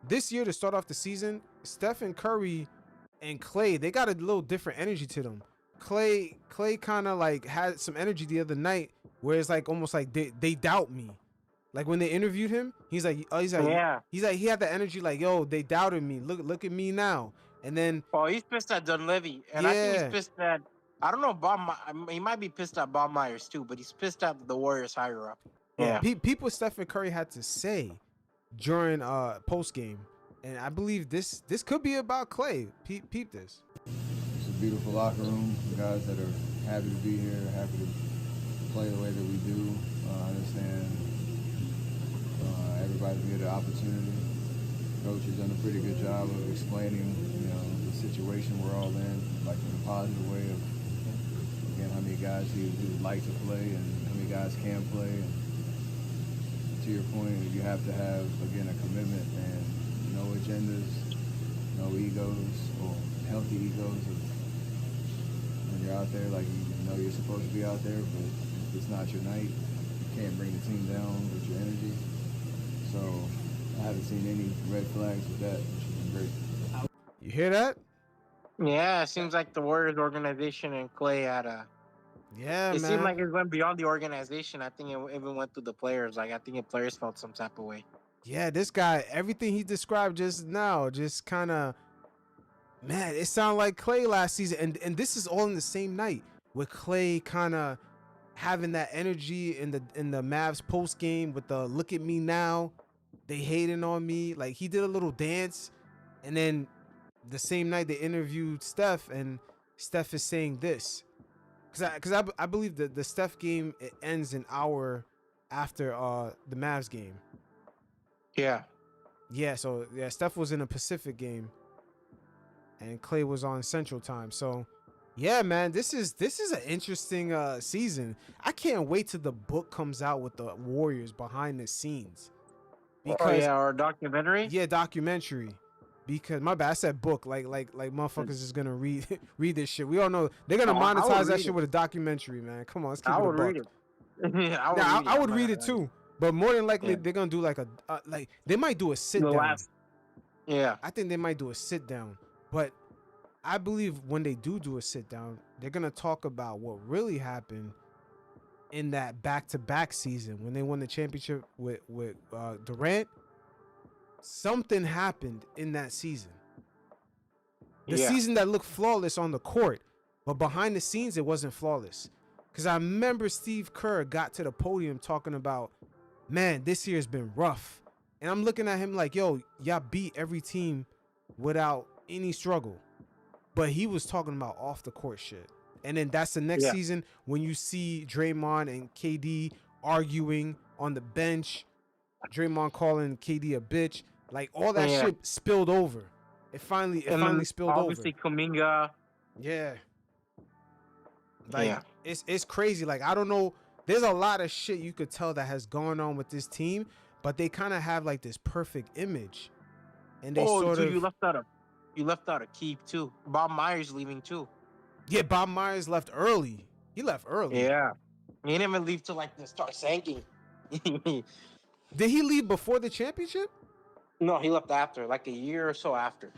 this year to start off the season, Stephen Curry and Klay, they got a little different energy to them. Klay kind of like had some energy the other night where it's like almost like they doubt me. Like when they interviewed him, he's like Yeah. he had the energy like, yo, they doubted me. Look at me now. And then Oh, he's pissed at Dunleavy, and I think he's yeah, pissed at. I don't know he might be pissed at Bob Myers too, but he's pissed at the Warriors higher up. yeah, Yeah. people Stephen Curry had to say during post game, and I believe this could be about Klay. Peep this. It's a beautiful locker room. Guys that are happy to be here, happy to play the way that we do. I understand everybody's get an opportunity. Coach has done a pretty good job of explaining, the situation we're all in, like in a positive way of, again, how many guys he would like to play and how many guys can play. And to your point, you have to have, again, a commitment and no agendas, no egos, or healthy egos of when you're out there, like you're supposed to be out there, but if it's not your night, you can't bring the team down with your energy. So I haven't seen any red flags with that, which has been great. You hear that? Yeah, it seems like the Warriors organization and Klay had a. Yeah, It man. seemed like it went beyond the organization. I think it even went to the players. Like I think the players felt some type of way. Yeah, this guy, everything he described just now, just kind of, man, it sounded like Klay last season, and this is all in the same night with Klay kind of having that energy in the Mavs post game with the look at me now, they hating on me. Like he did a little dance, and then the same night they interviewed Steph, and Steph is saying this, because I believe that the Steph game, it ends an hour after the Mavs game. Yeah. Yeah, so yeah, Steph was in a Pacific game, and Klay was on Central Time. So, yeah, man, this is an interesting season. I can't wait till the book comes out with the Warriors behind the scenes. Because or documentary. yeah, documentary. Because my bad, I said book. Like motherfuckers is gonna read this shit. We all know they're gonna monetize that shit with a documentary, man. Come on, let's keep it a buck. Read it. I would read it too. But more than likely, they're gonna do like a like they might do a sit down. Yeah, I think they might do a sit down. But I believe when they do a sit down, they're gonna talk about what really happened in that back-to-back season when they won the championship with Durant. Something happened in that season. The season that looked flawless on the court, but behind the scenes it wasn't flawless. Because I remember Steve Kerr got to the podium talking about, man, this year's been rough. And I'm looking at him like, yo, y'all beat every team without any struggle. But he was talking about off the court shit. And then that's the next season when you see Draymond and KD arguing on the bench, Draymond calling KD a bitch, like all that shit spilled over. It finally spilled over. Obviously, Kuminga. Yeah. Like it's crazy. Like I don't know. There's a lot of shit you could tell that has gone on with this team, but they kind of have like this perfect image, and they you left out a key too. Bob Myers leaving too. Yeah, Bob Myers left early. He left early. Yeah, he didn't even leave till like the start sinking. Did he leave before the championship? No, he left after, like a year or so after.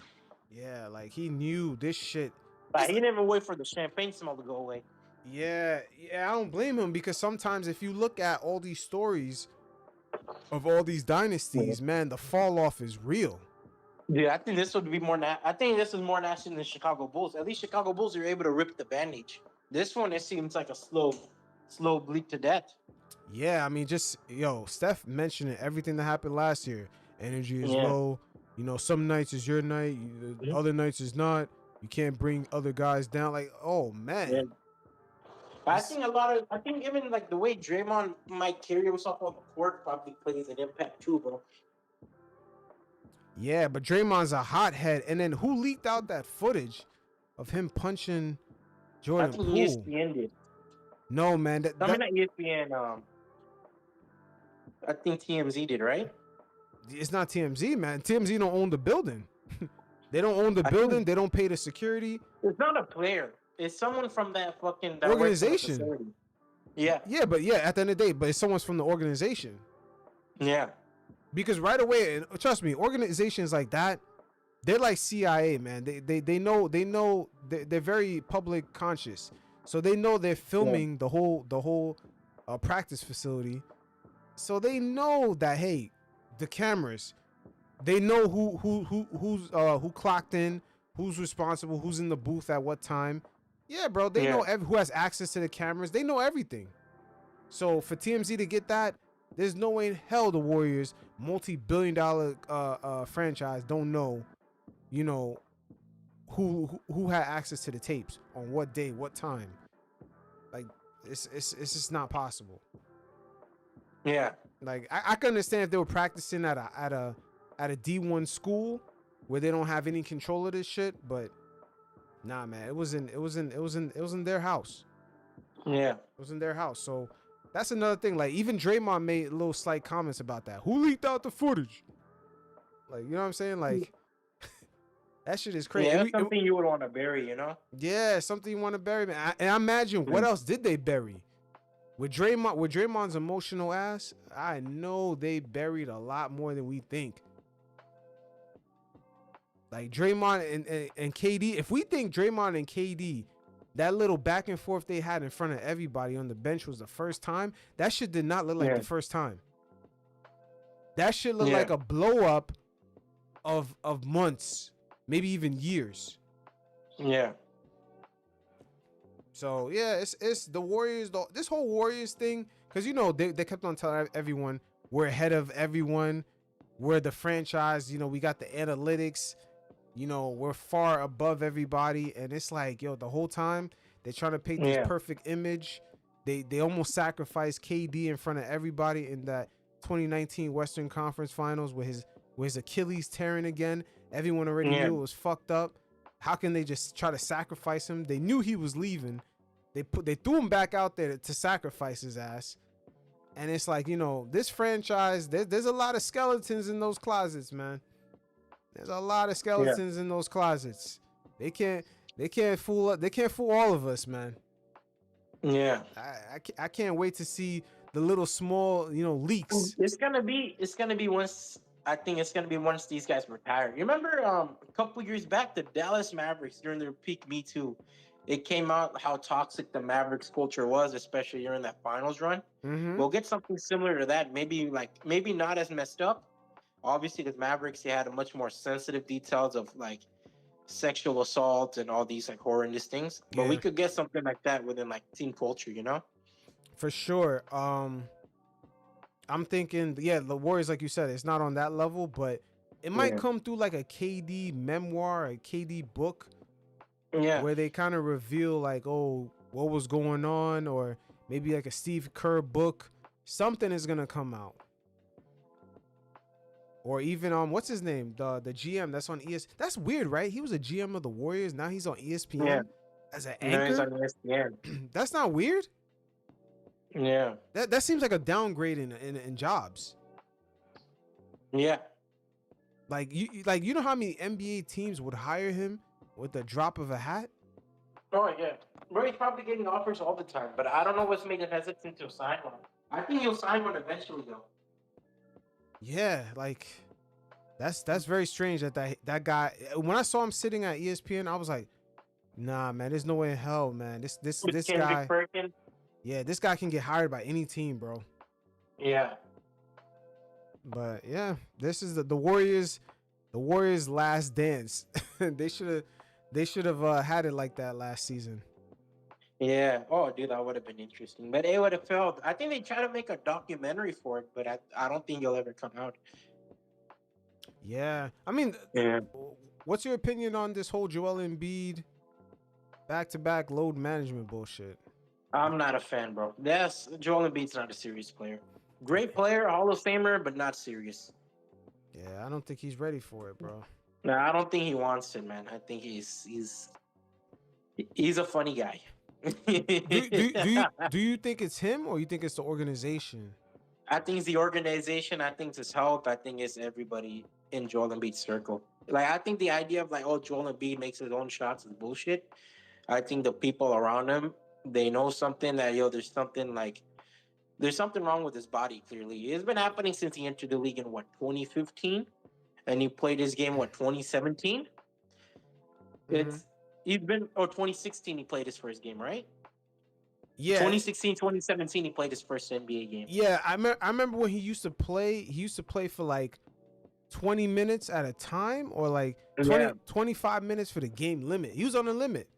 Yeah, like he knew this shit. Like, he didn't even wait for the champagne smell to go away. Yeah, I don't blame him because sometimes if you look at all these stories of all these dynasties, man, the fall off is real. Yeah, I think this would be more. I think this is more national than Chicago Bulls. At least Chicago Bulls are able to rip the bandage. This one, it seems like a slow bleed to death. Yeah, I mean, just Steph mentioned everything that happened last year. Energy is low. Some nights is your night. Other nights is not. You can't bring other guys down. Like, oh man. Yeah. I think even like the way Draymond might carry himself on the court probably plays an impact too, bro. Yeah, but Draymond's a hothead. And then who leaked out that footage of him punching Jordan Poole? ESPN did. No, man. Not ESPN. I think TMZ did, right? It's not TMZ, man. TMZ don't own the building. They don't own the building. They don't pay the security. It's not a player. It's someone from that fucking organization. Yeah, but at the end of the day, but it's someone from the organization. Yeah. Because right away, and trust me, organizations like that, they're like CIA, man. They know they're very public conscious, so they know they're Yeah. filming the whole practice facility, so they know that, hey, the cameras, they know who clocked in, who's responsible, who's in the booth at what time. Yeah, bro, they Yeah. know who has access to the cameras. They know everything. So for TMZ to get that, there's no way in hell the Warriors, multi-billion-dollar franchise, don't know, you know, who had access to the tapes on what day, what time. Like it's just not possible. Yeah. Like I can understand if they were practicing at a D1 school where they don't have any control of this shit, but nah, man, it was in their house. Yeah. It was in their house. So that's another thing. Like even Draymond made little slight comments about that. Who leaked out the footage? Like, you know what I'm saying? Like that shit is crazy. Yeah, that's something you would want to bury, you know? Yeah, something you want to bury, man. And I imagine what else did they bury? With Draymond's emotional ass, I know they buried a lot more than we think. Like Draymond and KD, if we think Draymond and KD, that little back and forth they had in front of everybody on the bench was the first time, that shit did not look like the first time. That shit looked like a blow up of months, maybe even years. Yeah. So yeah, it's the Warriors. This whole Warriors thing, because you know they kept on telling everyone we're ahead of everyone, we're the franchise. You know, we got the analytics. You know, we're far above everybody, and it's like, yo, the whole time they're trying to paint this perfect image. They almost sacrificed KD in front of everybody in that 2019 Western Conference Finals with his Achilles tearing again. Everyone already knew it was fucked up. How can they just try to sacrifice him? They knew he was leaving. They threw him back out there to sacrifice his ass. And it's like, you know, this franchise, there's a lot of skeletons in those closets, man. There's a lot of skeletons in those closets. They can't fool all of us, man. Yeah. I can't wait to see the little small, you know, leaks. It's gonna be once. I think it's gonna be once these guys retire. You remember a couple years back, the Dallas Mavericks during their peak Me Too, it came out how toxic the Mavericks culture was, especially during that finals run. Mm-hmm. We'll get something similar to that. Maybe not as messed up. Obviously, the Mavericks, they had a much more sensitive details of like sexual assault and all these like horrendous things. But we Yeah. could get something like that within like team culture, you know? For sure. I'm thinking, yeah, the Warriors, like you said, it's not on that level, but it might come through like a KD memoir, a KD book, where they kind of reveal like, oh, what was going on, or maybe like a Steve Kerr book. Something is gonna come out, or even what's his name, the GM that's on ES. That's weird, right? He was a GM of the Warriors. Now he's on ESPN as an anchor. He's on ESPN. That's not weird. Yeah. That seems like a downgrade in jobs. Yeah. Like you know how many NBA teams would hire him with the drop of a hat? Oh yeah. Bro, he's probably getting offers all the time, but I don't know what's making hesitant to sign one. I think he'll sign one eventually though. Yeah, like that's very strange that guy. When I saw him sitting at ESPN, I was like, nah, man, there's no way in hell, man. This guy. Perkins. Yeah, this guy can get hired by any team, bro. Yeah. But yeah, this is the Warriors last dance. they should have had it like that last season. Yeah. Oh, dude, that would have been interesting. But it would have failed. I think they try to make a documentary for it, but I don't think it'll ever come out. Yeah. I mean, what's your opinion on this whole Joel Embiid back-to-back load management bullshit? I'm not a fan, bro. Yes, Joel Embiid's not a serious player. Great player, Hall of Famer, but not serious. Yeah, I don't think he's ready for it, bro. No, I don't think he wants it, man. I think he's a funny guy. do you think it's him or you think it's the organization? I think it's the organization. I think it's his health. I think it's everybody in Joel Embiid's circle. Like, I think the idea of like, oh, Joel Embiid makes his own shots is bullshit. I think the people around him, they know something that, there's something like There's something wrong with his body. Clearly, it's been happening since he entered the league in what 2015, and he played his game what 2017. Hmm. It's he's been or 2016 he played his first game, right? Yeah, 2016, 2017 he played his first NBA game. yeah. I remember when he used to play. He used to play for like 20 minutes at a time, or like Yeah. 25 minutes for the game limit. He was on the limit.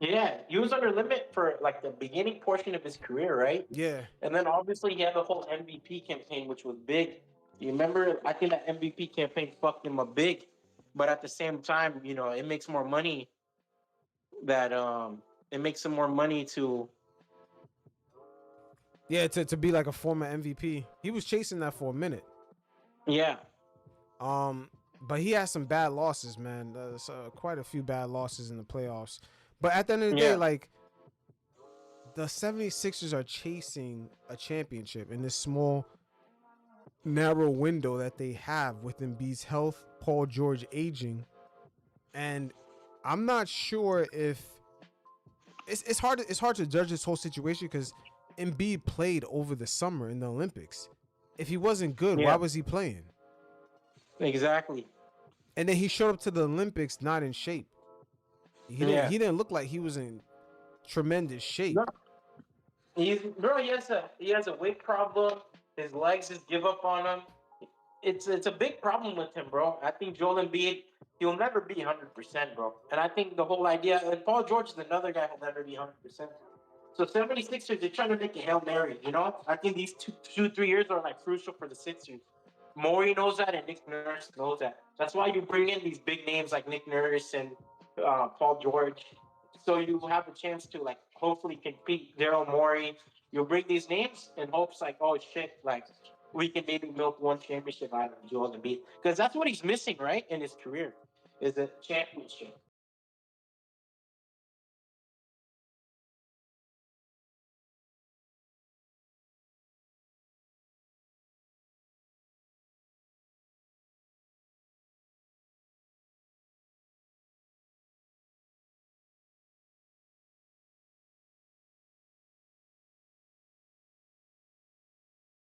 Yeah, he was under limit for like the beginning portion of his career, right? Yeah. And then obviously he had the whole MVP campaign, which was big. You remember? I think that MVP campaign fucked him up big, but at the same time, it makes more money that it makes him more money to Yeah, to be like a former MVP. He was chasing that for a minute. yeah Um, but he has some bad losses, man. There's quite a few bad losses in the playoffs. But at the end of the day, yeah like the 76ers are chasing a championship in this small, narrow window that they have with Embiid's health, Paul George aging, and I'm not sure if it's hard to judge this whole situation because Embiid played over the summer in the Olympics. If he wasn't good, why yeah was he playing? exactly And then he showed up to the Olympics not in shape. He didn't yeah. he didn't look like he was in tremendous shape. No, he has a weight problem. His legs just give up on him. It's a big problem with him, bro. I think Joel Embiid, he'll never be 100%, bro. And I think the whole idea, and Paul George is another guy who'll never be 100%. So 76ers, they're trying to make a Hail Mary, you know? I think these 3 years are like crucial for the Sixers. Morey knows that, and Nick Nurse knows that. That's why you bring in these big names like Nick Nurse and Paul George, so you have a chance to like hopefully compete. Daryl Morey, you'll bring these names in hopes like, oh shit, like we can maybe milk one championship out of Joel Embiid because that's what he's missing, right, in his career, is a championship.